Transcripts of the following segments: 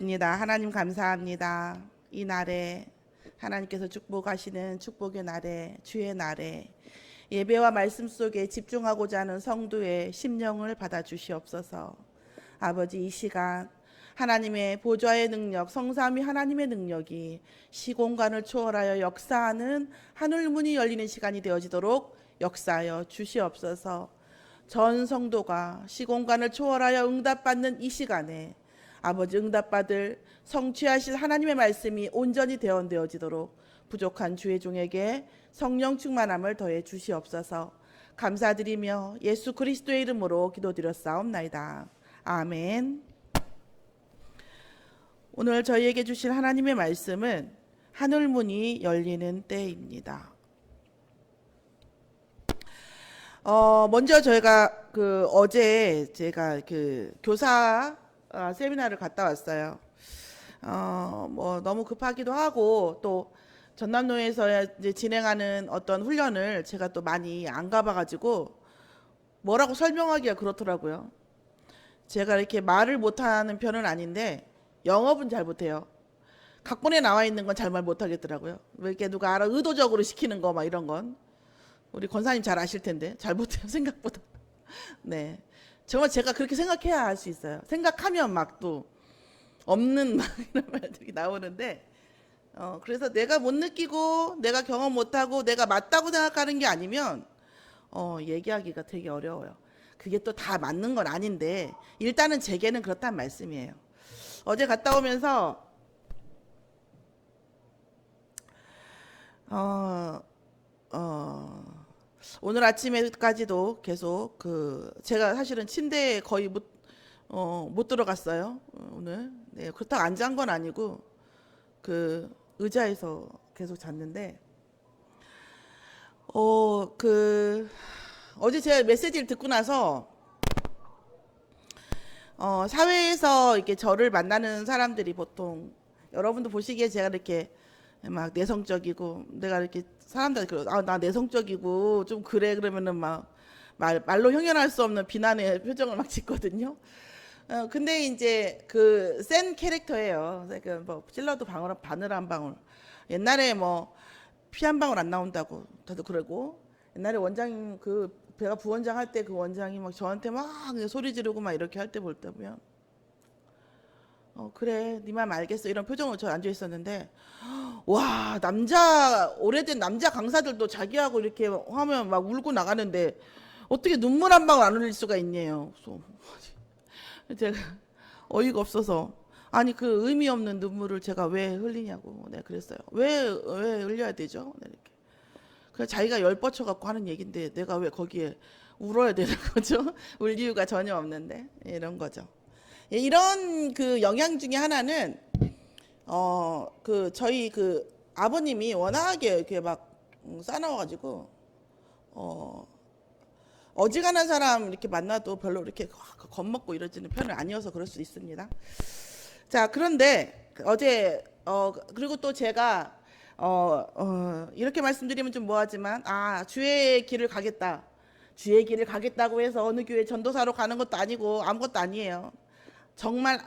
하나님 감사합니다. 이 날에 하나님께서 축복하시는 축복의 날에, 주의 날에 예배와 말씀 속에 집중하고자 하는 성도의 심령을 받아주시옵소서. 아버지, 이 시간 하나님의 보좌의 능력, 성삼위 하나님의 능력이 시공간을 초월하여 역사하는 하늘문이 열리는 시간이 되어지도록 역사하여 주시옵소서. 전 성도가 시공간을 초월하여 응답받는 이 시간에 아버지, 응답받을 성취하신 하나님의 말씀이 온전히 대언되어지도록 부족한 주의 종에게 성령 충만함을 더해 주시옵소서. 감사드리며 예수 그리스도의 이름으로 기도드렸사옵나이다. 아멘. 오늘 저희에게 주실 하나님의 말씀은 하늘문이 열리는 때입니다. 먼저 저희가 어제 제가 교사 세미나를 갔다 왔어요. 뭐 너무 급하기도 하고 또 전남로에서 이제 진행하는 어떤 훈련을 제가 또 많이 안 가봐가지고 뭐라고 설명하기가 그렇더라고요. 제가 이렇게 말을 못하는 편은 아닌데 영업은 잘 못해요. 각본에 나와 있는 건 잘 말 못하겠더라고요. 왜 이렇게 누가 알아 의도적으로 시키는 거 막 이런 건 우리 권사님 잘 아실 텐데 잘 못해요, 생각보다. 네, 정말 제가 그렇게 생각해야 할 수 있어요. 생각하면 막 또 없는 막 이런 말들이 나오는데 그래서 내가 못 느끼고 내가 경험 못하고 내가 맞다고 생각하는 게 아니면 얘기하기가 되게 어려워요. 그게 또 다 맞는 건 아닌데 일단은 제게는 그렇단 말씀이에요. 어제 갔다 오면서 오늘 아침에까지도 계속 제가 사실은 침대에 거의 못 들어갔어요. 오늘. 네, 그렇다고 안 잔 건 아니고 의자에서 계속 잤는데 어제 제가 메시지를 듣고 나서 사회에서 이렇게 저를 만나는 사람들이 보통 여러분도 보시기에 제가 이렇게 막 내성적이고 내가 이렇게 사람들 나 내성적이고 좀 그래 그러면은 막 말로 형용할 수 없는 비난의 표정을 막 짓거든요. 근데 이제 센 캐릭터예요. 뭐 찔러도 바늘 한 방울. 옛날에 뭐 피 한 방울 안 나온다고 다들 그러고 옛날에 원장님 제가 부원장 할 때 원장이 막 저한테 막 소리 지르고 막 이렇게 할 때 볼 때 보면 그래 네 맘 알겠어 이런 표정으로 저 앉아 있었는데 와 오래된 남자 강사들도 자기하고 이렇게 하면 막 울고 나가는데 어떻게 눈물 한 방울 안 흘릴 수가 있냐요. 그래서 제가 어이가 없어서 아니 의미 없는 눈물을 제가 왜 흘리냐고 내가 그랬어요. 왜 흘려야 되죠? 네, 이렇게. 그래서 자기가 열 뻗쳐 갖고 하는 얘긴데 내가 왜 거기에 울어야 되는 거죠? 울 이유가 전혀 없는데 이런 거죠. 예, 이런 영향 중에 하나는 저희 아버님이 워낙에 이렇게 막 싸나워가지고 어지간한 사람 이렇게 만나도 별로 이렇게 겁먹고 이러지는 편은 아니어서 그럴 수 있습니다. 자, 그런데 어제 그리고 또 제가 이렇게 말씀드리면 좀 뭐하지만 주의 길을 가겠다. 주의 길을 가겠다고 해서 어느 교회 전도사로 가는 것도 아니고 아무것도 아니에요. 정말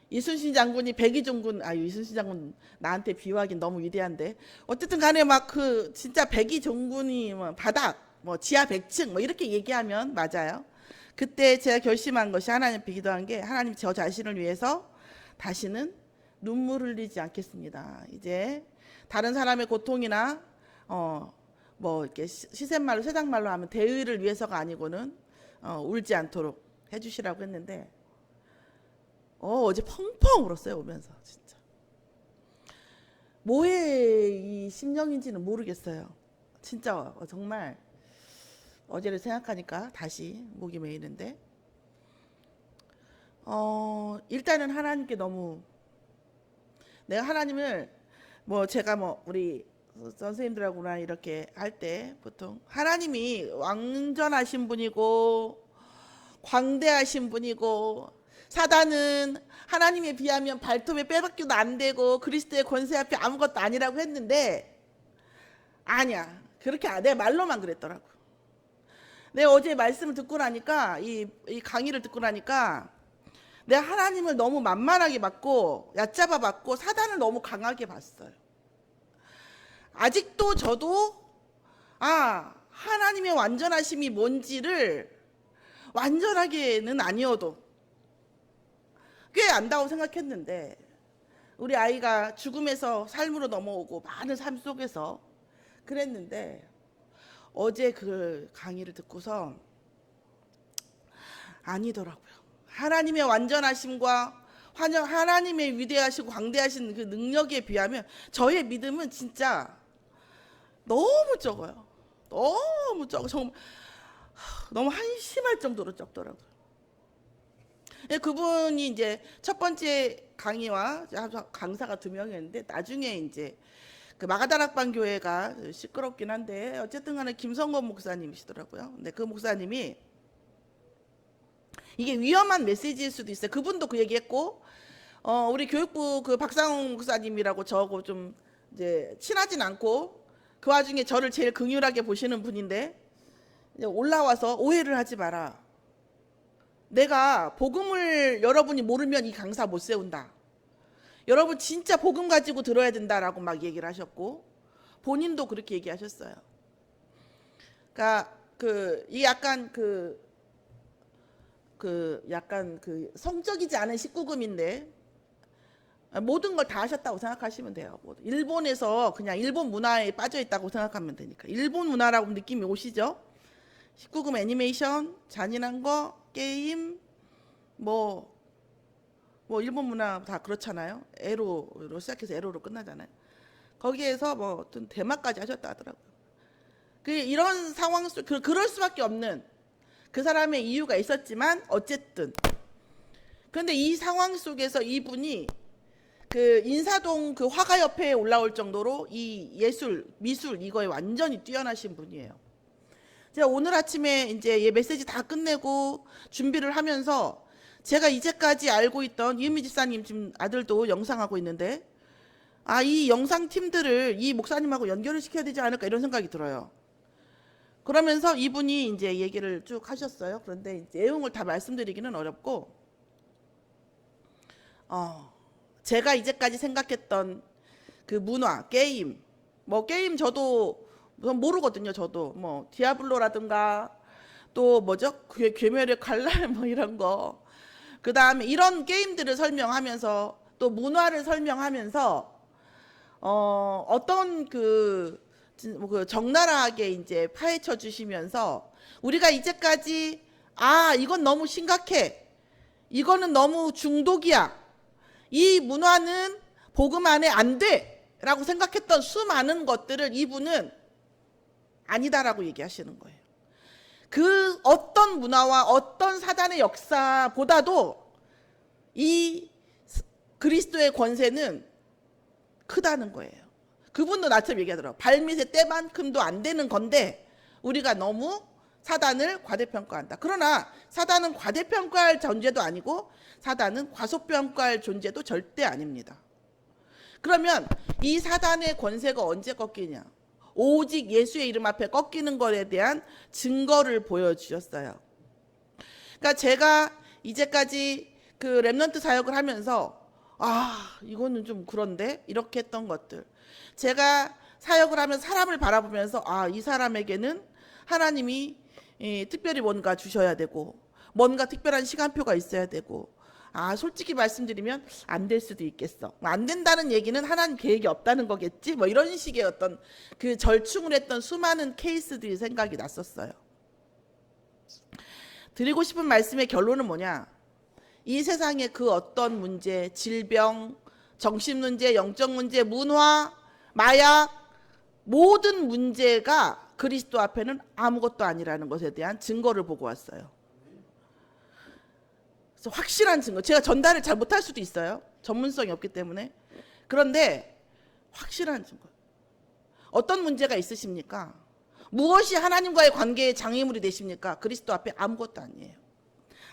이순신 장군이 백의종군 이순신 장군 나한테 비유하긴 너무 위대한데 어쨌든 간에 막 진짜 백의종군이 뭐 바닥 뭐 지하 100층 뭐 이렇게 얘기하면 맞아요. 그때 제가 결심한 것이 하나님께 기도한 게 하나님 저 자신을 위해서 다시는 눈물 흘리지 않겠습니다. 이제 다른 사람의 고통이나 뭐 이렇게 시샘말로 세상말로 하면 대의를 위해서가 아니고는 울지 않도록 해주시라고 했는데 어제 펑펑 울었어요. 오면서 진짜 뭐의 이 심령인지는 모르겠어요. 진짜 정말 어제를 생각하니까 다시 목이 메이는데 일단은 하나님께 너무 내가 하나님을 뭐 제가 뭐 우리 선생님들하고나 이렇게 할 때 보통 하나님이 왕전하신 분이고 광대하신 분이고 사단은 하나님에 비하면 발톱에 빼박혀도 안 되고 그리스도의 권세 앞에 아무것도 아니라고 했는데 아니야. 그렇게 내 말로만 그랬더라고. 내가 어제 말씀을 듣고 나니까 이 강의를 듣고 나니까 내가 하나님을 너무 만만하게 봤고 얕잡아 봤고 사단을 너무 강하게 봤어요. 아직도 저도 하나님의 완전하심이 뭔지를 완전하게는 아니어도 꽤 안다고 생각했는데, 우리 아이가 죽음에서 삶으로 넘어오고 많은 삶 속에서 그랬는데, 어제 그 강의를 듣고서 아니더라고요. 하나님의 완전하심과 하나님의 위대하시고 광대하신 그 능력에 비하면 저의 믿음은 진짜 너무 적어요. 너무 적어. 정말 너무 한심할 정도로 적더라고요. 그분이 이제 첫 번째 강의와 강사가 2명이었는데, 나중에 이제 그 마가다락방 교회가 시끄럽긴 한데 어쨌든 간에 김성건 목사님이시더라고요. 근데 그 목사님이 이게 위험한 메시지일 수도 있어요. 그분도 그 얘기했고, 우리 교육부 그 박상훈 목사님이라고 저하고 좀 이제 친하진 않고 그 와중에 저를 제일 긍휼하게 보시는 분인데, 이제 올라와서 오해를 하지 마라. 내가 복음을 여러분이 모르면 이 강사 못 세운다. 여러분 진짜 복음 가지고 들어야 된다라고 막 얘기를 하셨고, 본인도 그렇게 얘기하셨어요. 그러니까 이 약간 약간 성적이지 않은 19금인데 모든 걸 다 하셨다고 생각하시면 돼요. 일본에서 그냥 일본 문화에 빠져 있다고 생각하면 되니까. 일본 문화라고 느낌이 오시죠? 19금 애니메이션, 잔인한 거, 게임, 뭐 일본 문화 다 그렇잖아요. 에로로 시작해서 에로로 끝나잖아요. 거기에서 뭐 어떤 대마까지 하셨다 하더라고요. 이런 상황 속 그럴 수밖에 없는 그 사람의 이유가 있었지만 어쨌든, 그런데 이 상황 속에서 이분이 그 인사동 그 화가협회에 올라올 정도로 이 미술 이거에 완전히 뛰어나신 분이에요. 제가 오늘 아침에 이제 메시지 다 끝내고 준비를 하면서 제가 이제까지 알고 있던 이은미 집사님 지금 아들도 영상하고 있는데, 이 영상 팀들을 이 목사님하고 연결을 시켜야 되지 않을까 이런 생각이 들어요. 그러면서 이분이 이제 얘기를 쭉 하셨어요. 그런데 이제 내용을 다 말씀드리기는 어렵고, 제가 이제까지 생각했던 그 문화, 게임, 게임 저도 모르거든요. 저도 디아블로라든가 또 뭐죠? 괴멸의 칼날 이런 거. 그 다음에 이런 게임들을 설명하면서 또 문화를 설명하면서 어떤 적나라하게 이제 파헤쳐 주시면서, 우리가 이제까지 이건 너무 심각해, 이거는 너무 중독이야, 이 문화는 복음 안에 안 돼 라고 생각했던 수많은 것들을 이분은 아니다라고 얘기하시는 거예요. 그 어떤 문화와 어떤 사단의 역사보다도 이 그리스도의 권세는 크다는 거예요. 그분도 나처럼 얘기하더라고요. 발밑의 때만큼도 안 되는 건데 우리가 너무 사단을 과대평가한다. 그러나 사단은 과대평가할 존재도 아니고 사단은 과소평가할 존재도 절대 아닙니다. 그러면 이 사단의 권세가 언제 꺾이냐? 오직 예수의 이름 앞에 꺾이는 것에 대한 증거를 보여주셨어요. 그러니까 제가 이제까지 그 렘넌트 사역을 하면서 이거는 좀 그런데 이렇게 했던 것들, 제가 사역을 하면서 사람을 바라보면서 이 사람에게는 하나님이 특별히 뭔가 주셔야 되고 뭔가 특별한 시간표가 있어야 되고, 솔직히 말씀드리면 안 될 수도 있겠어. 안 된다는 얘기는 하나님 계획이 없다는 거겠지? 이런 식의 어떤 그 절충을 했던 수많은 케이스들이 생각이 났었어요. 드리고 싶은 말씀의 결론은 뭐냐? 이 세상의 그 어떤 문제, 질병, 정신 문제, 영적 문제, 문화, 마약, 모든 문제가 그리스도 앞에는 아무것도 아니라는 것에 대한 증거를 보고 왔어요. 그래서 확실한 증거, 제가 전달을 잘 못할 수도 있어요. 전문성이 없기 때문에. 그런데 확실한 증거. 어떤 문제가 있으십니까? 무엇이 하나님과의 관계의 장애물이 되십니까? 그리스도 앞에 아무것도 아니에요.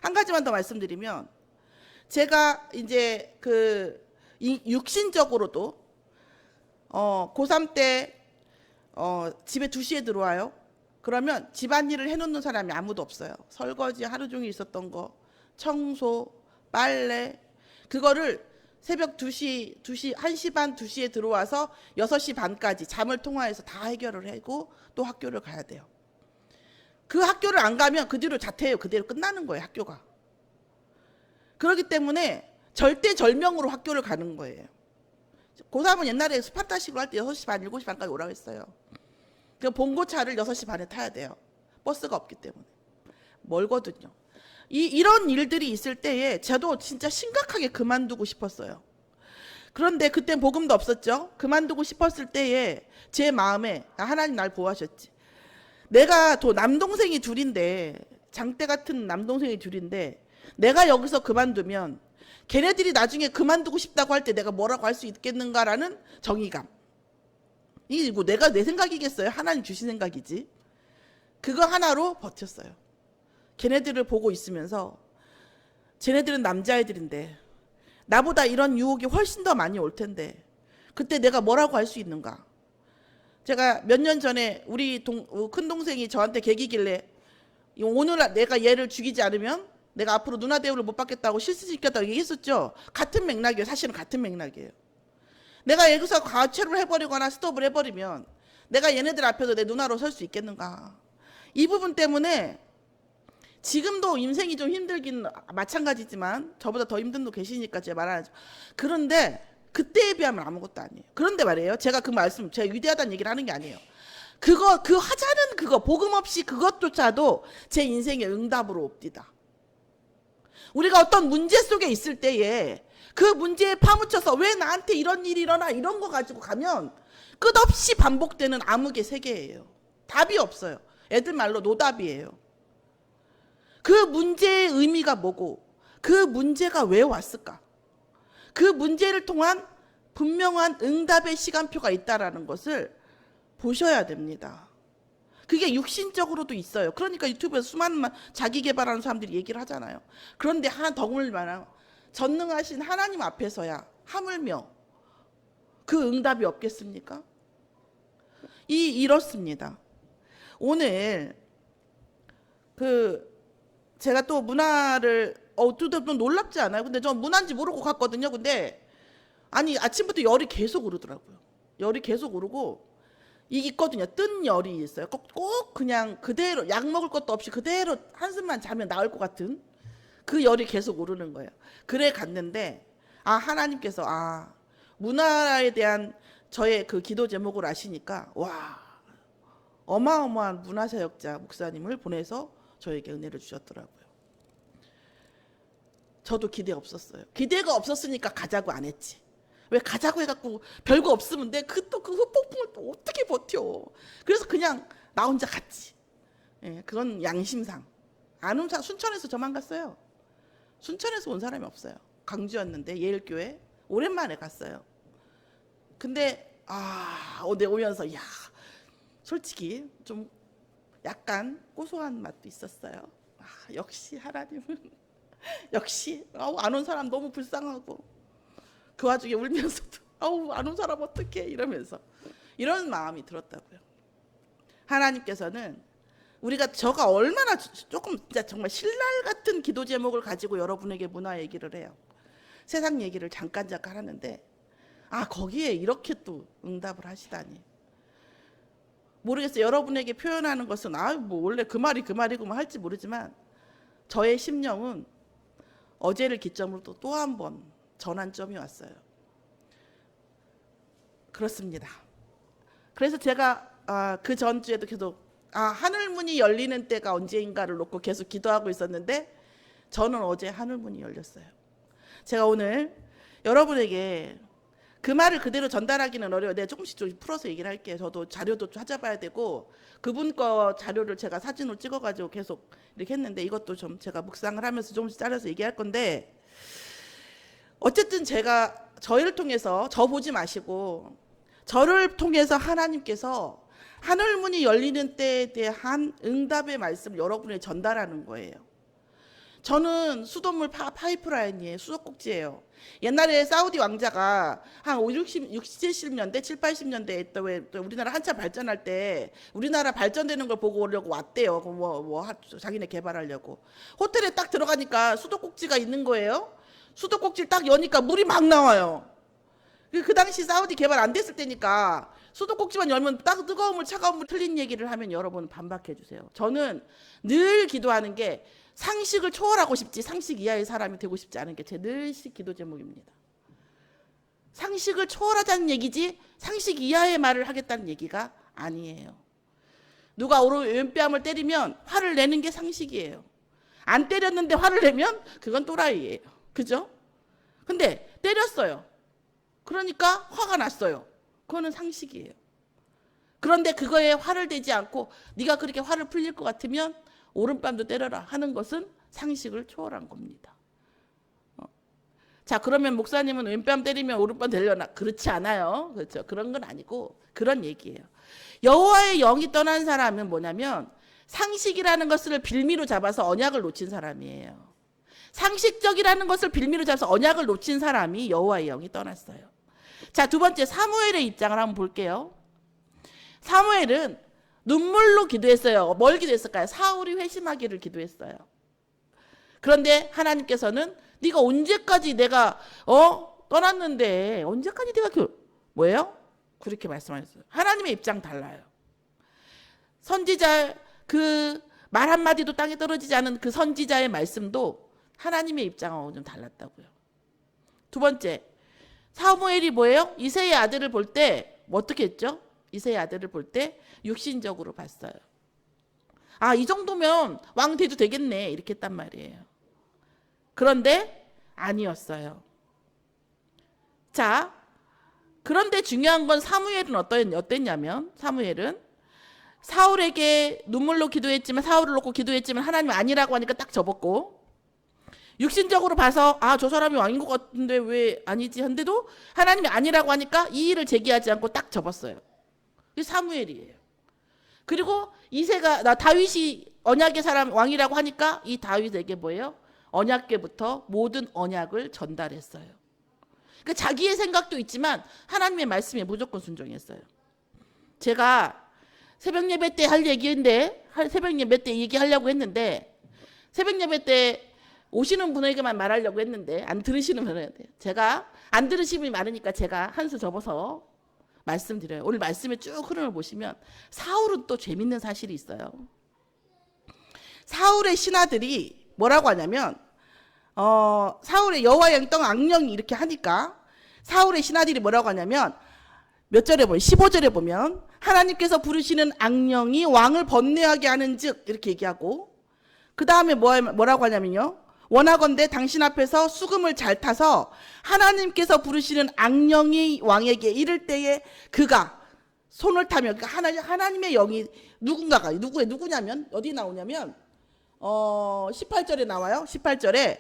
한 가지만 더 말씀드리면, 제가 이제 육신적으로도 고3 때 집에 2시에 들어와요. 그러면 집안일을 해놓는 사람이 아무도 없어요. 설거지 하루 종일 있었던 거, 청소, 빨래, 그거를 새벽 2시, 1시 반, 2시에 들어와서 6시 반까지 잠을 통화해서 다 해결을 하고 또 학교를 가야 돼요. 그 학교를 안 가면 그 뒤로 자퇴해요. 그대로 끝나는 거예요, 학교가. 그렇기 때문에 절대절명으로 학교를 가는 거예요. 고3은 옛날에 스파르타식으로 할 때 6시 반, 7시 반까지 오라고 했어요. 그 봉고차를 6시 반에 타야 돼요. 버스가 없기 때문에. 멀거든요. 이런 일들이 있을 때에 저도 진짜 심각하게 그만두고 싶었어요. 그런데 그땐 복음도 없었죠. 그만두고 싶었을 때에 제 마음에 하나님 날 보호하셨지. 내가 또 남동생이 둘인데, 장대 같은 남동생이 둘인데 내가 여기서 그만두면 걔네들이 나중에 그만두고 싶다고 할 때 내가 뭐라고 할 수 있겠는가라는 정의감. 이거 내가 내 생각이겠어요? 하나님 주신 생각이지. 그거 하나로 버텼어요. 걔네들을 보고 있으면서 쟤네들은 남자애들인데 나보다 이런 유혹이 훨씬 더 많이 올 텐데 그때 내가 뭐라고 할 수 있는가. 제가 몇 년 전에 우리 큰 동생이 저한테 개기길래 오늘 내가 얘를 죽이지 않으면 내가 앞으로 누나 대우를 못 받겠다고 실수시켰다고 얘기했었죠. 같은 맥락이에요. 사실은 같은 맥락이에요. 내가 여기서 가체를 해버리거나 스톱을 해버리면 내가 얘네들 앞에서 내 누나로 설 수 있겠는가. 이 부분 때문에 지금도 인생이 좀 힘들긴 마찬가지지만 저보다 더 힘든 분 계시니까 제가 말하죠. 그런데 그때에 비하면 아무것도 아니에요. 그런데 말이에요. 제가 그 말씀, 제가 위대하다는 얘기를 하는 게 아니에요. 그 하자는 그거, 복음 없이 그것조차도 제 인생의 응답으로 옵디다. 우리가 어떤 문제 속에 있을 때에 그 문제에 파묻혀서 왜 나한테 이런 일이 일어나 이런 거 가지고 가면 끝없이 반복되는 암흑의 세계예요. 답이 없어요. 애들 말로 노답이에요. 그 문제의 의미가 뭐고 그 문제가 왜 왔을까? 그 문제를 통한 분명한 응답의 시간표가 있다라는 것을 보셔야 됩니다. 그게 육신적으로도 있어요. 그러니까 유튜브에서 수많은 자기 개발하는 사람들이 얘기를 하잖아요. 그런데 하나 덩을 만한 전능하신 하나님 앞에서야 하물며 그 응답이 없겠습니까? 이렇습니다. 오늘 제가 또 문화를 또 놀랍지 않아요? 근데 저 문화인지 모르고 갔거든요. 근데 아니 아침부터 열이 계속 오르더라고요. 열이 계속 오르고 있거든요. 뜬 열이 있어요. 꼭 그냥 그대로 약 먹을 것도 없이 그대로 한숨만 자면 나을 것 같은 그 열이 계속 오르는 거예요. 그래 갔는데 하나님께서 문화에 대한 저의 그 기도 제목을 아시니까 와 어마어마한 문화사역자 목사님을 보내서 저에게 은혜를 주셨더라고요. 저도 기대 없었어요. 기대가 없었으니까 가자고 안 했지. 왜 가자고 해갖고 별거 없으면 내 그 흑폭풍을 또 어떻게 버텨. 그래서 그냥 나 혼자 갔지. 예, 그건 양심상. 안 온 사람 순천에서 저만 갔어요. 순천에서 온 사람이 없어요. 광주였는데 예일교회 오랜만에 갔어요. 근데 오면서 솔직히 좀 약간 고소한 맛도 있었어요. 역시 하나님은 역시 안 온 사람 너무 불쌍하고 그 와중에 울면서도 안 온 사람 어떡해 이러면서 이런 마음이 들었다고요. 하나님께서는 저가 얼마나 조금 진짜 정말 신랄 같은 기도 제목을 가지고 여러분에게 문화 얘기를 해요. 세상 얘기를 잠깐 하는데 거기에 이렇게 또 응답을 하시다니. 모르겠어요. 여러분에게 표현하는 것은 뭐 원래 그 말이 그 말이구만 할지 모르지만 저의 심령은 어제를 기점으로 또 한 번 전환점이 왔어요. 그렇습니다. 그래서 제가 그 전주에도 계속 하늘문이 열리는 때가 언제인가를 놓고 계속 기도하고 있었는데 저는 어제 하늘문이 열렸어요. 제가 오늘 여러분에게 그 말을 그대로 전달하기는 어려워요. 내가 조금씩 좀 풀어서 얘기를 할게요. 저도 자료도 찾아봐야 되고 그분 거 자료를 제가 사진으로 찍어가지고 계속 이렇게 했는데 이것도 좀 제가 묵상을 하면서 조금씩 잘라서 얘기할 건데 어쨌든 제가 저희를 통해서 저 보지 마시고 저를 통해서 하나님께서 하늘문이 열리는 때에 대한 응답의 말씀을 여러분에게 전달하는 거예요. 저는 수돗물 파이프라인이에요. 수도꼭지예요. 옛날에 사우디 왕자가 한 60, 70년대, 7, 80년대에 또 우리나라 한참 발전할 때 우리나라 발전되는 걸 보고 오려고 왔대요. 자기네 개발하려고. 호텔에 딱 들어가니까 수도꼭지가 있는 거예요. 수도꼭지를 딱 여니까 물이 막 나와요. 그 당시 사우디 개발 안 됐을 때니까 수도꼭지만 열면 딱 뜨거운 물, 차가운 물 틀린 얘기를 하면 여러분 반박해 주세요. 저는 늘 기도하는 게 상식을 초월하고 싶지 상식 이하의 사람이 되고 싶지 않은 게 제 늘씩 기도 제목입니다. 상식을 초월하자는 얘기지 상식 이하의 말을 하겠다는 얘기가 아니에요. 누가 왼뺨을 때리면 화를 내는 게 상식이에요. 안 때렸는데 화를 내면 그건 또라이예요. 그죠? 근데 때렸어요. 그러니까 화가 났어요. 그거는 상식이에요. 그런데 그거에 화를 내지 않고 네가 그렇게 화를 풀릴 것 같으면 오른뺨도 때려라 하는 것은 상식을 초월한 겁니다. 자, 그러면 목사님은 왼뺨 때리면 오른뺨 되려나? 그렇지 않아요. 그렇죠. 그런 건 아니고 그런 얘기예요. 여호와의 영이 떠난 사람은 뭐냐면 상식이라는 것을 빌미로 잡아서 언약을 놓친 사람이에요. 상식적이라는 것을 빌미로 잡아서 언약을 놓친 사람이 여호와의 영이 떠났어요. 자, 두 번째 사무엘의 입장을 한번 볼게요. 사무엘은 눈물로 기도했어요. 뭘 기도했을까요? 사울이 회심하기를 기도했어요. 그런데 하나님께서는 네가 언제까지 내가 떠났는데 언제까지 네가 뭐예요? 그렇게 말씀하셨어요. 하나님의 입장 달라요. 선지자 그 말 한마디도 땅에 떨어지지 않은 그 선지자의 말씀도 하나님의 입장하고 좀 달랐다고요. 두 번째, 사무엘이 뭐예요? 이새의 아들을 볼 때 어떻게 했죠? 이새의 아들을 볼 때 육신적으로 봤어요. 아, 이 정도면 왕 돼도 되겠네 이렇게 했단 말이에요. 그런데 아니었어요. 자, 그런데 중요한 건 사무엘은 어땠냐면 사무엘은 사울에게 눈물로 기도했지만 사울을 놓고 기도했지만 하나님 아니라고 하니까 딱 접었고 육신적으로 봐서 아, 저 사람이 왕인 것 같은데 왜 아니지 한데도 하나님이 아니라고 하니까 이의를 제기하지 않고 딱 접었어요. 그게 사무엘이에요. 그리고 이새가 다윗이 언약의 사람 왕이라고 하니까 이 다윗에게 뭐예요? 언약궤부터 모든 언약을 전달했어요. 그러니까 자기의 생각도 있지만 하나님의 말씀에 무조건 순종했어요. 제가 새벽 예배 때 할 얘기인데 새벽 예배 때 얘기하려고 했는데 새벽 예배 때 오시는 분에게만 말하려고 했는데 안 들으시는 분한테 제가 안 들으시는 분이 많으니까 제가 한 수 접어서 말씀드려요. 오늘 말씀의 쭉 흐름을 보시면 사울은 또 재밌는 사실이 있어요. 사울의 신하들이 뭐라고 하냐면 사울의 여호와의 영이 떠난 악령이 이렇게 하니까 사울의 신하들이 뭐라고 하냐면 몇 절에 보면 15절에 보면 하나님께서 부르시는 악령이 왕을 번뇌하게 하는 즉 이렇게 얘기하고 그 다음에 뭐라고 하냐면요. 원하건대 당신 앞에서 수금을 잘 타서 하나님께서 부르시는 악령이 왕에게 이를 때에 그가 손을 타며 그러니까 하나님의 영이 누구냐면 어디 나오냐면 18절에 나와요. 18절에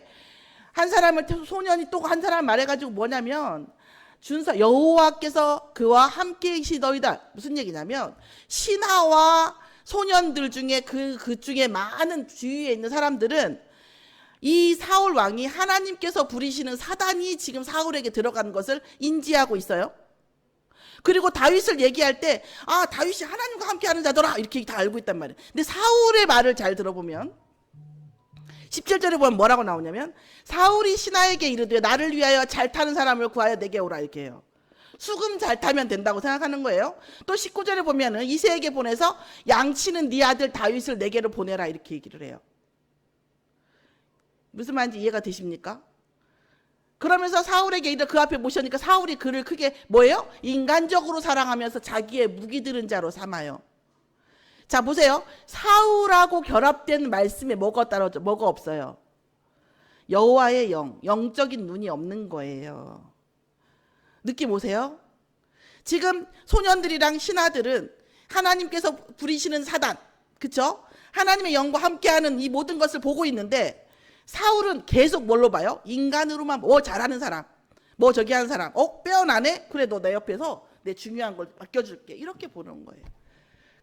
한 사람을 소년이 또 한 사람 말해가지고 뭐냐면 준사 여호와께서 그와 함께 계시더이다. 무슨 얘기냐면 신하와 소년들 중에 그 중에 많은 주위에 있는 사람들은 이 사울 왕이 하나님께서 부리시는 사단이 지금 사울에게 들어간 것을 인지하고 있어요. 그리고 다윗을 얘기할 때 다윗이 하나님과 함께 하는 자더라 이렇게 다 알고 있단 말이에요. 근데 사울의 말을 잘 들어보면 17절에 보면 뭐라고 나오냐면 사울이 신하에게 이르되 나를 위하여 잘 타는 사람을 구하여 내게 오라 이렇게 해요. 수금 잘 타면 된다고 생각하는 거예요. 또 19절에 보면은 이새에게 보내서 양치는 네 아들 다윗을 내게로 보내라 이렇게 얘기를 해요. 무슨 말인지 이해가 되십니까? 그러면서 사울에게 이르러 그 앞에 모시니까 사울이 그를 크게 뭐예요? 인간적으로 사랑하면서 자기의 무기 들은 자로 삼아요. 자 보세요. 사울하고 결합된 말씀에 뭐가 따라오죠? 뭐가 없어요? 여호와의 영적인 눈이 없는 거예요. 느낌 오세요? 지금 소년들이랑 신하들은 하나님께서 부리시는 사단, 그쵸? 하나님의 영과 함께하는 이 모든 것을 보고 있는데 사울은 계속 뭘로 봐요? 인간으로만 뭐 잘하는 사람, 뭐 저기 하는 사람, 빼어나네? 그래 너 내 옆에서 내 중요한 걸 맡겨줄게 이렇게 보는 거예요.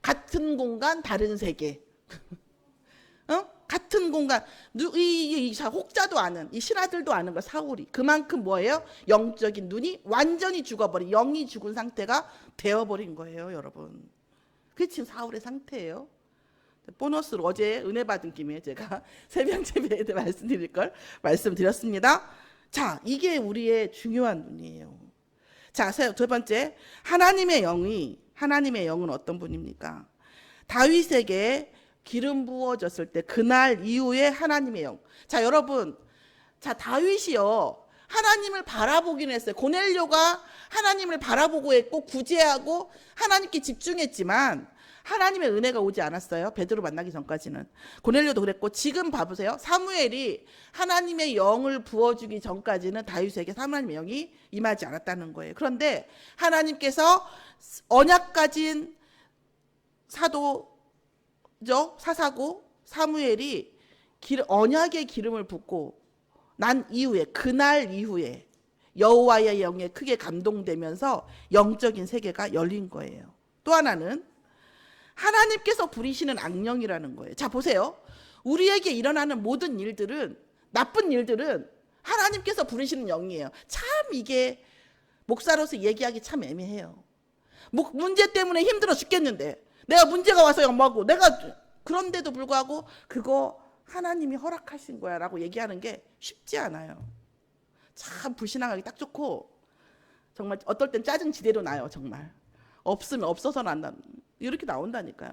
같은 공간 다른 세계. 같은 공간 이 혹자도 아는 이 신하들도 아는 거 사울이 그만큼 뭐예요? 영적인 눈이 완전히 죽어버린 영이 죽은 상태가 되어버린 거예요 여러분. 그게 지금 사울의 상태예요. 보너스로 어제 은혜 받은 김에 제가 새벽 예배에 말씀드릴 걸 말씀드렸습니다. 자, 이게 우리의 중요한 눈이에요. 자, 두 번째, 하나님의 영은 어떤 분입니까? 다윗에게 기름 부어졌을 때 그날 이후에 하나님의 영. 자, 여러분, 자, 다윗이요, 하나님을 바라보긴 했어요. 고넬료가 하나님을 바라보고 했고 구제하고 하나님께 집중했지만 하나님의 은혜가 오지 않았어요. 베드로 만나기 전까지는. 고넬료도 그랬고, 지금 봐보세요. 사무엘이 하나님의 영을 부어주기 전까지는 다윗에게 하나님의 영이 임하지 않았다는 거예요. 그런데 하나님께서 언약 가진 사사고 사무엘이 언약의 기름을 붓고 난 이후에, 그날 이후에 여호와의 영에 크게 감동되면서 영적인 세계가 열린 거예요. 또 하나는 하나님께서 부리시는 악령이라는 거예요. 자, 보세요. 우리에게 일어나는 모든 일들은, 나쁜 일들은 하나님께서 부리시는 영이에요. 참 이게 목사로서 얘기하기 참 애매해요. 문제 때문에 힘들어 죽겠는데 내가 문제가 와서 영마고 내가, 그런데도 불구하고 그거 하나님이 허락하신 거야 라고 얘기하는 게 쉽지 않아요. 참 불신앙하기 딱 좋고, 정말 어떨 땐 짜증 지대로 나요. 정말 없으면 없어서 난다 이렇게 나온다니까요.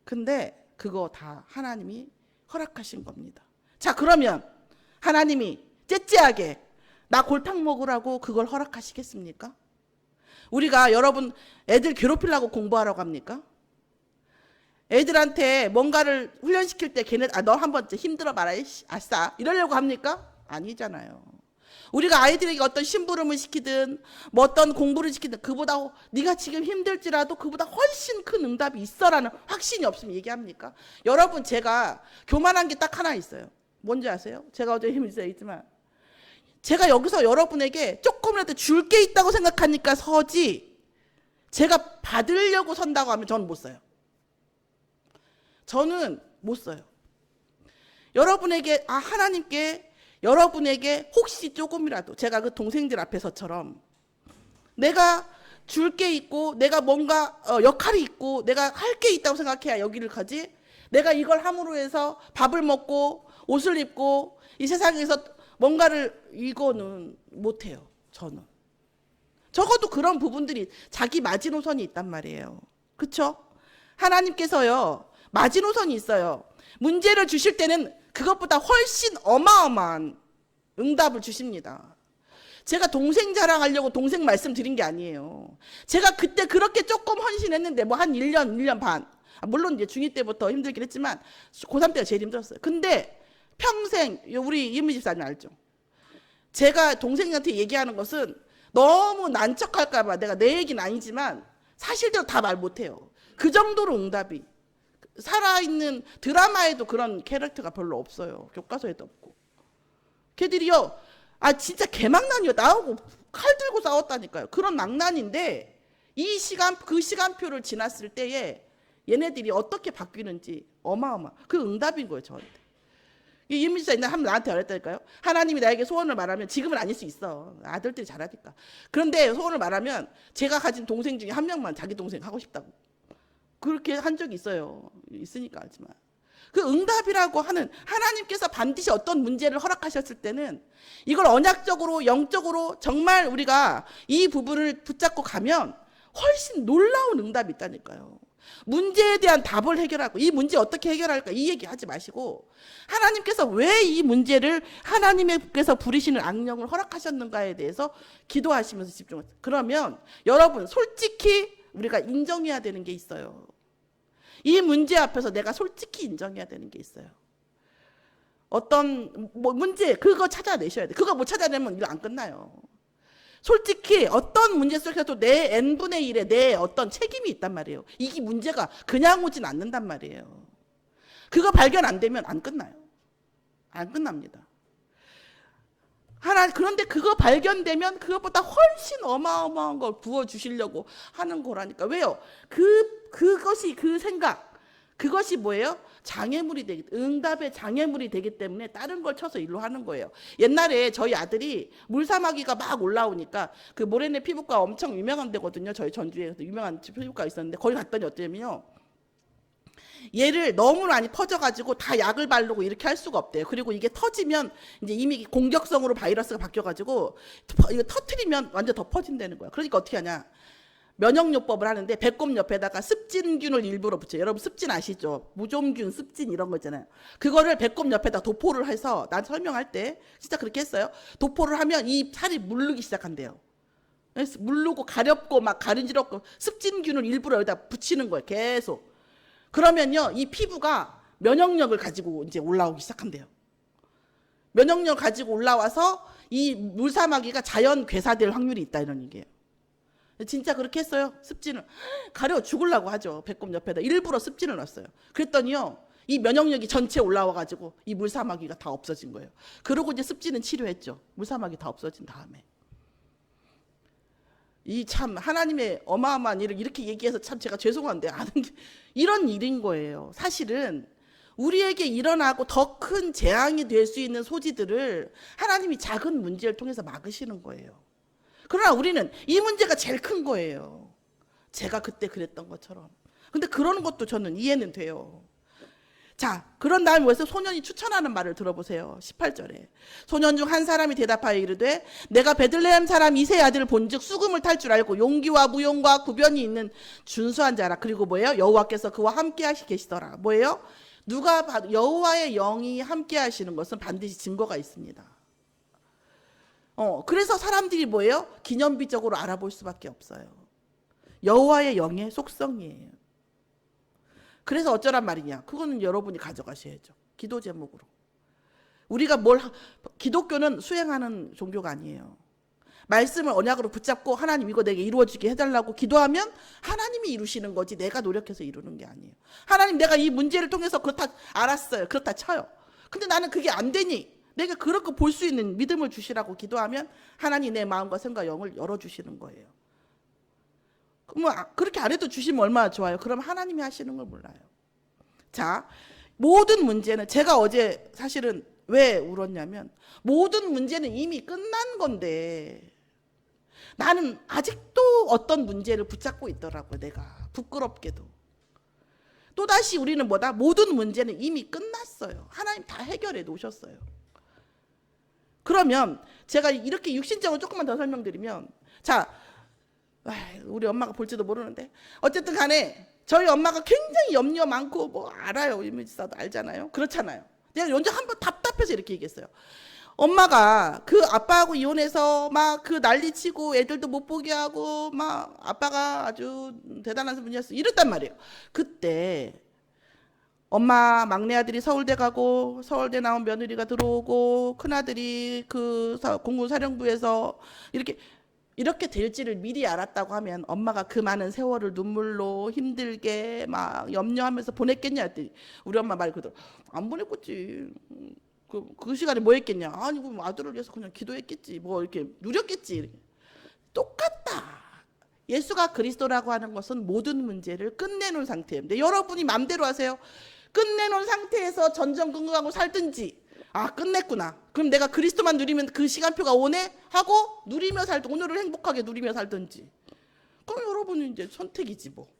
근데 그거 다 하나님이 허락하신 겁니다. 자, 그러면 하나님이 째째하게 나 골탕 먹으라고 그걸 허락하시겠습니까? 우리가, 여러분, 애들 괴롭히려고 공부하라고 합니까? 애들한테 뭔가를 훈련시킬 때 걔네, 너 한번 힘들어 봐라, 아싸, 이러려고 합니까? 아니잖아요. 우리가 아이들에게 어떤 심부름을 시키든 뭐 어떤 공부를 시키든 그보다 네가 지금 힘들지라도 그보다 훨씬 큰 응답이 있어라는 확신이 없으면 얘기합니까? 여러분, 제가 교만한 게 딱 하나 있어요. 뭔지 아세요? 제가 어제 힘이 있지만 제가 여기서 여러분에게 조금이라도 줄 게 있다고 생각하니까 서지, 제가 받으려고 선다고 하면 저는 못 써요. 저는 못 써요. 여러분에게, 하나님께 여러분에게 혹시 조금이라도, 제가 그 동생들 앞에서처럼 내가 줄 게 있고 내가 뭔가 역할이 있고 내가 할 게 있다고 생각해야 여기를 가지, 내가 이걸 함으로 해서 밥을 먹고 옷을 입고 이 세상에서 뭔가를, 이거는 못해요. 저는 적어도 그런 부분들이 자기 마지노선이 있단 말이에요. 그렇죠? 하나님께서요, 마지노선이 있어요. 문제를 주실 때는 그것보다 훨씬 어마어마한 응답을 주십니다. 제가 동생 자랑하려고 동생 말씀드린 게 아니에요. 제가 그때 그렇게 조금 헌신했는데 뭐 한 1년 반, 물론 이제 중2 때부터 힘들긴 했지만 고3 때가 제일 힘들었어요. 근데 평생, 우리 이은미 집사님 알죠? 제가 동생한테 얘기하는 것은 너무 난척할까 봐 내가 내 얘기는 아니지만 사실대로 다 말 못해요. 그 정도로 응답이, 살아있는 드라마에도 그런 캐릭터가 별로 없어요. 교과서에도 없고. 걔들이요, 진짜 개망난이요. 나하고 칼 들고 싸웠다니까요. 그런 망난인데 그 시간표를 지났을 때에 얘네들이 어떻게 바뀌는지 어마어마, 그 응답인 거예요. 저한테. 이민지사 옛날에 나한테 그랬다니까요. 하나님이 나에게 소원을 말하면, 지금은 아닐 수 있어, 아들들이 잘하니까, 그런데 소원을 말하면 제가 가진 동생 중에 한 명만 자기 동생 하고 싶다고 그렇게 한 적이 있어요. 있으니까 알지만. 그 응답이라고 하는, 하나님께서 반드시 어떤 문제를 허락하셨을 때는 이걸 언약적으로, 영적으로 정말 우리가 이 부분을 붙잡고 가면 훨씬 놀라운 응답이 있다니까요. 문제에 대한 답을 해결하고, 이 문제 어떻게 해결할까 이 얘기 하지 마시고, 하나님께서 왜 이 문제를, 하나님께서 부리시는 악령을 허락하셨는가에 대해서 기도하시면서 집중하세요. 그러면 여러분, 솔직히 우리가 인정해야 되는 게 있어요. 이 문제 앞에서 내가 솔직히 인정해야 되는 게 있어요. 어떤 문제, 그거 찾아내셔야 돼. 그거 못 찾아내면 일 안 끝나요. 솔직히 어떤 문제 속에서도 내 n분의 1의 내 어떤 책임이 있단 말이에요. 이게 문제가 그냥 오진 않는단 말이에요. 그거 발견 안 되면 안 끝나요. 안 끝납니다. 그런데 그거 발견되면 그것보다 훨씬 어마어마한 걸 부어주시려고 하는 거라니까. 왜요? 그것이, 그 생각, 그것이 뭐예요? 장애물이 응답의 장애물이 되기 때문에 다른 걸 쳐서 일로 하는 거예요. 옛날에 저희 아들이 물사마귀가 막 올라오니까, 그 모래내 피부과 엄청 유명한 데거든요. 저희 전주에 유명한 피부과 있었는데 거기 갔더니 어쩌냐면요, 얘를 너무 많이 퍼져가지고 다 약을 바르고 이렇게 할 수가 없대요. 그리고 이게 터지면 이제 이미 공격성으로 바이러스가 바뀌어가지고 이거 터트리면 완전 더 퍼진다는 거야. 그러니까 어떻게 하냐? 면역요법을 하는데 배꼽 옆에다가 습진균을 일부러 붙여요. 여러분 습진 아시죠? 무좀균, 습진 이런 거 있잖아요. 그거를 배꼽 옆에다 도포를 해서 난 설명할 때 진짜 그렇게 했어요. 도포를 하면 이 살이 물르기 시작한대요. 물르고 가렵고 막 가른지럽고 습진균을 일부러 여기다 붙이는 거예요. 계속. 그러면요 이 피부가 면역력을 가지고 이제 올라오기 시작한대요. 면역력을 가지고 올라와서 이 물사마귀가 자연 괴사될 확률이 있다 이런 얘기예요. 진짜 그렇게 했어요. 습진을 가려 죽으려고 하죠. 배꼽 옆에다 일부러 습진을 넣었어요. 그랬더니요 이 면역력이 전체 올라와가지고 이 물사마귀가 다 없어진 거예요. 그러고 이제 습진은 치료했죠. 물사마귀 다 없어진 다음에. 이 참 하나님의 어마어마한 일을 이렇게 얘기해서 참 제가 죄송한데 아는 게 이런 일인 거예요. 사실은 우리에게 일어나고 더 큰 재앙이 될 수 있는 소지들을 하나님이 작은 문제를 통해서 막으시는 거예요. 그러나 우리는 이 문제가 제일 큰 거예요. 제가 그때 그랬던 것처럼. 근데 그러는 것도 저는 이해는 돼요. 자, 그런 다음에 뭐해서 소년이 추천하는 말을 들어보세요. 18절에. 소년 중 한 사람이 대답하여 이르되 내가 베들레헴 사람 이새의 아들을 본즉 수금을 탈 줄 알고 용기와 무용과 구변이 있는 준수한 자라. 그리고 뭐예요? 여호와께서 그와 함께 계시더라. 뭐예요? 누가 봐도 여호와의 영이 함께 하시는 것은 반드시 증거가 있습니다. 그래서 사람들이 뭐예요? 기념비적으로 알아볼 수밖에 없어요. 여호와의 영의 속성이에요. 그래서 어쩌란 말이냐? 그거는 여러분이 가져가셔야죠. 기도 제목으로. 우리가 기독교는 수행하는 종교가 아니에요. 말씀을 언약으로 붙잡고 하나님 이거 내게 이루어지게 해달라고 기도하면 하나님이 이루시는 거지 내가 노력해서 이루는 게 아니에요. 하나님 내가 이 문제를 통해서 그렇다 알았어요. 그렇다 쳐요. 근데 나는 그게 안 되니 내가 그렇게 볼 수 있는 믿음을 주시라고 기도하면 하나님 내 마음과 생각 영을 열어주시는 거예요. 뭐 그렇게 안 해도 주시면 얼마나 좋아요. 그럼 하나님이 하시는 걸 몰라요. 자, 모든 문제는 제가 어제 사실은 왜 울었냐면 모든 문제는 이미 끝난 건데 나는 아직도 어떤 문제를 붙잡고 있더라고요. 내가 부끄럽게도. 또다시 우리는 뭐다? 모든 문제는 이미 끝났어요. 하나님 다 해결해 놓으셨어요. 그러면 제가 이렇게 육신적으로 조금만 더 설명드리면 자, 우리 엄마가 볼지도 모르는데 어쨌든 간에 저희 엄마가 굉장히 염려 많고 뭐 알아요. 이미지사도 알잖아요. 그렇잖아요. 내가 연장 한번 답답해서 이렇게 얘기했어요. 엄마가 그 아빠하고 이혼해서 막 그 난리치고 애들도 못 보게 하고 막 아빠가 아주 대단한 분이었어. 이랬단 말이에요. 그때 엄마 막내 아들이 서울대 가고 서울대 나온 며느리가 들어오고 큰아들이 그 공군사령부에서 이렇게 될지를 미리 알았다고 하면 엄마가 그 많은 세월을 눈물로 힘들게 막 염려하면서 보냈겠냐 했더니 우리 엄마 말 그대로 안 보냈겠지. 그 시간에 뭐 했겠냐. 아니 그럼 아들을 위해서 그냥 기도했겠지. 뭐 이렇게 누렸겠지. 똑같다. 예수가 그리스도라고 하는 것은 모든 문제를 끝내놓은 상태입니다. 여러분이 마음대로 하세요. 끝내놓은 상태에서 전전긍긍하고 살든지 끝냈구나. 그럼 내가 그리스도만 누리면 그 시간표가 오네? 하고 누리며 오늘을 행복하게 누리며 살든지. 그럼 여러분은 이제 선택이지 뭐.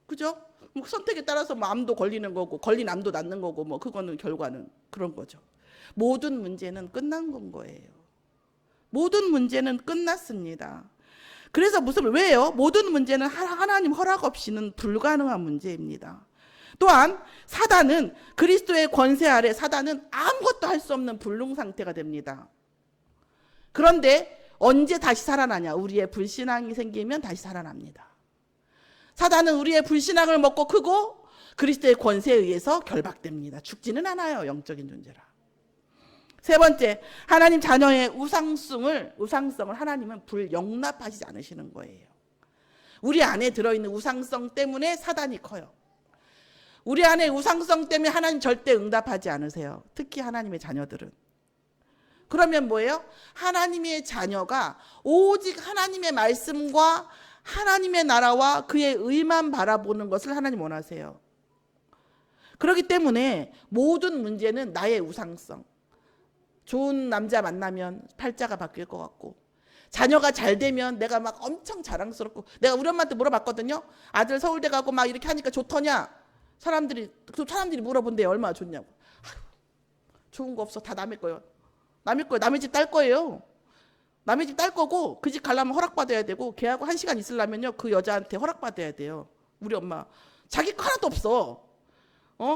그죠? 뭐 선택에 따라서 뭐 암도 걸리는 거고 걸린 암도 낫는 거고 뭐 그거는 결과는 그런 거죠. 모든 문제는 끝난 건 거예요. 모든 문제는 끝났습니다. 그래서 왜요? 모든 문제는 하나님 허락 없이는 불가능한 문제입니다. 또한 사단은 그리스도의 권세 아래 사단은 아무것도 할 수 없는 불능 상태가 됩니다. 그런데 언제 다시 살아나냐? 우리의 불신앙이 생기면 다시 살아납니다. 사단은 우리의 불신앙을 먹고 크고 그리스도의 권세에 의해서 결박됩니다. 죽지는 않아요. 영적인 존재라. 세 번째, 하나님 자녀의 우상성을 하나님은 불용납하시지 않으시는 거예요. 우리 안에 들어있는 우상성 때문에 사단이 커요. 우리 안에 우상성 때문에 하나님 절대 응답하지 않으세요. 특히 하나님의 자녀들은. 그러면 뭐예요? 하나님의 자녀가 오직 하나님의 말씀과 하나님의 나라와 그의 의만 바라보는 것을 하나님 원하세요. 그렇기 때문에 모든 문제는 나의 우상성. 좋은 남자 만나면 팔자가 바뀔 것 같고 자녀가 잘 되면 내가 막 엄청 자랑스럽고 내가 우리 엄마한테 물어봤거든요. 아들 서울대 가고 막 이렇게 하니까 좋더냐? 사람들이 물어본대요. 얼마나 좋냐고. 아휴, 좋은 거 없어. 다 남의 거예요. 남의 거예요. 남의 집 딸 거예요. 남의 집 딸 거고 그 집 가려면 허락받아야 되고 걔하고 1시간 있으려면요 그 여자한테 허락받아야 돼요. 우리 엄마 자기 거 하나도 없어.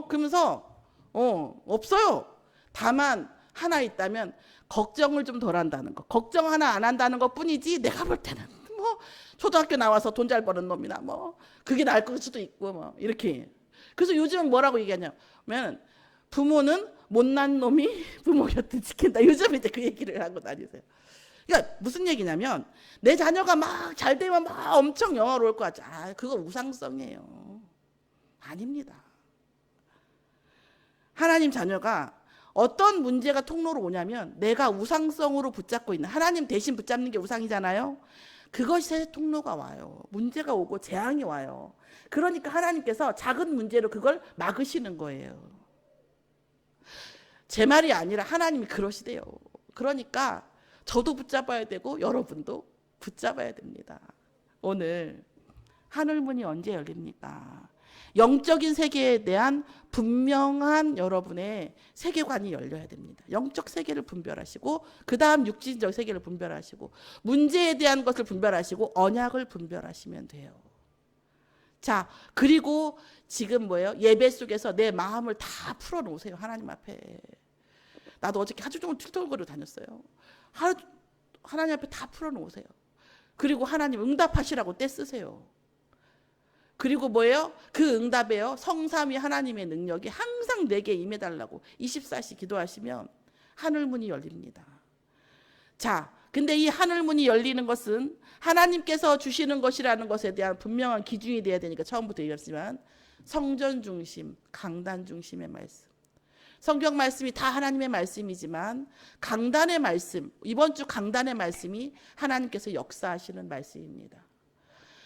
그러면서 없어요. 다만 하나 있다면 걱정을 좀 덜 한다는 거. 걱정 하나 안 한다는 것 뿐이지 내가 볼 때는 뭐 초등학교 나와서 돈 잘 버는 놈이나 뭐 그게 나을 걸 수도 있고 뭐 이렇게. 그래서 요즘은 뭐라고 얘기하냐면 부모는 못난 놈이 부모 곁을 지킨다. 요즘 이제 그 얘기를 하고 다니세요. 그러니까 무슨 얘기냐면 내 자녀가 막 잘 되면 막 엄청 영화로울 것 같죠. 아, 그거 우상성이에요. 아닙니다. 하나님 자녀가 어떤 문제가 통로로 오냐면 내가 우상성으로 붙잡고 있는 하나님 대신 붙잡는 게 우상이잖아요. 그것에 통로가 와요. 문제가 오고 재앙이 와요. 그러니까 하나님께서 작은 문제로 그걸 막으시는 거예요. 제 말이 아니라 하나님이 그러시대요. 그러니까 저도 붙잡아야 되고 여러분도 붙잡아야 됩니다. 오늘 하늘문이 언제 열립니까? 영적인 세계에 대한 분명한 여러분의 세계관이 열려야 됩니다. 영적 세계를 분별하시고 그 다음 육신적 세계를 분별하시고 문제에 대한 것을 분별하시고 언약을 분별하시면 돼요. 자, 그리고 지금 뭐예요? 예배 속에서 내 마음을 다 풀어놓으세요. 하나님 앞에. 나도 어저께 하루 종일 툴툴거리고 다녔어요. 하나님 앞에 다 풀어놓으세요. 그리고 하나님 응답하시라고 떼쓰세요. 그리고 뭐예요? 그 응답에요. 성삼위 하나님의 능력이 항상 내게 임해달라고 24시 기도하시면 하늘문이 열립니다. 자, 근데 이 하늘문이 열리는 것은 하나님께서 주시는 것이라는 것에 대한 분명한 기준이 돼야 되니까 처음부터 얘기했지만 성전 중심, 강단 중심의 말씀. 성경 말씀이 다 하나님의 말씀이지만 강단의 말씀, 이번 주 강단의 말씀이 하나님께서 역사하시는 말씀입니다.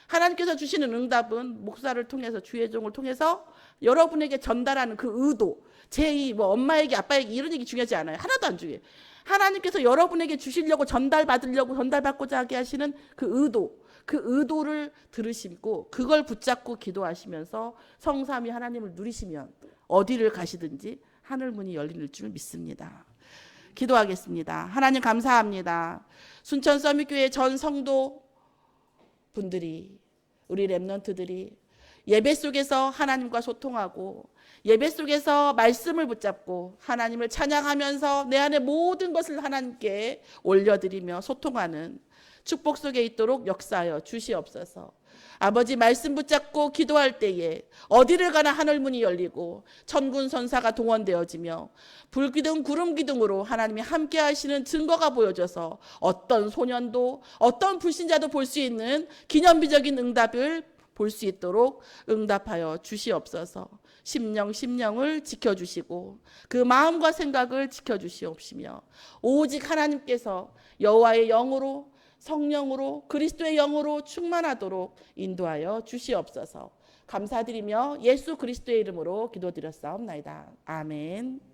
하나님께서 주시는 응답은 목사를 통해서 주의 종을 통해서 여러분에게 전달하는 그 의도, 제2 뭐 엄마에게 아빠에게 이런 얘기 중요하지 않아요. 하나도 안 중요해요. 하나님께서 여러분에게 주시려고 전달받고자 하게 하시는 그 의도, 그 의도를 들으시고 그걸 붙잡고 기도하시면서 성삼위 하나님을 누리시면 어디를 가시든지 하늘문이 열릴 줄 믿습니다. 기도하겠습니다. 하나님 감사합니다. 순천 서밋교회 전 성도 분들이 우리 렘넌트들이 예배 속에서 하나님과 소통하고 예배 속에서 말씀을 붙잡고 하나님을 찬양하면서 내 안에 모든 것을 하나님께 올려드리며 소통하는 축복 속에 있도록 역사하여 주시옵소서. 아버지 말씀 붙잡고 기도할 때에 어디를 가나 하늘문이 열리고 천군 천사가 동원되어지며 불기둥 구름기둥으로 하나님이 함께 하시는 증거가 보여져서 어떤 소년도 어떤 불신자도 볼 수 있는 기념비적인 응답을 볼 수 있도록 응답하여 주시옵소서. 심령을 지켜주시고 그 마음과 생각을 지켜주시옵시며 오직 하나님께서 여호와의 영으로 성령으로 그리스도의 영으로 충만하도록 인도하여 주시옵소서. 감사드리며 예수 그리스도의 이름으로 기도드렸사옵나이다. 아멘.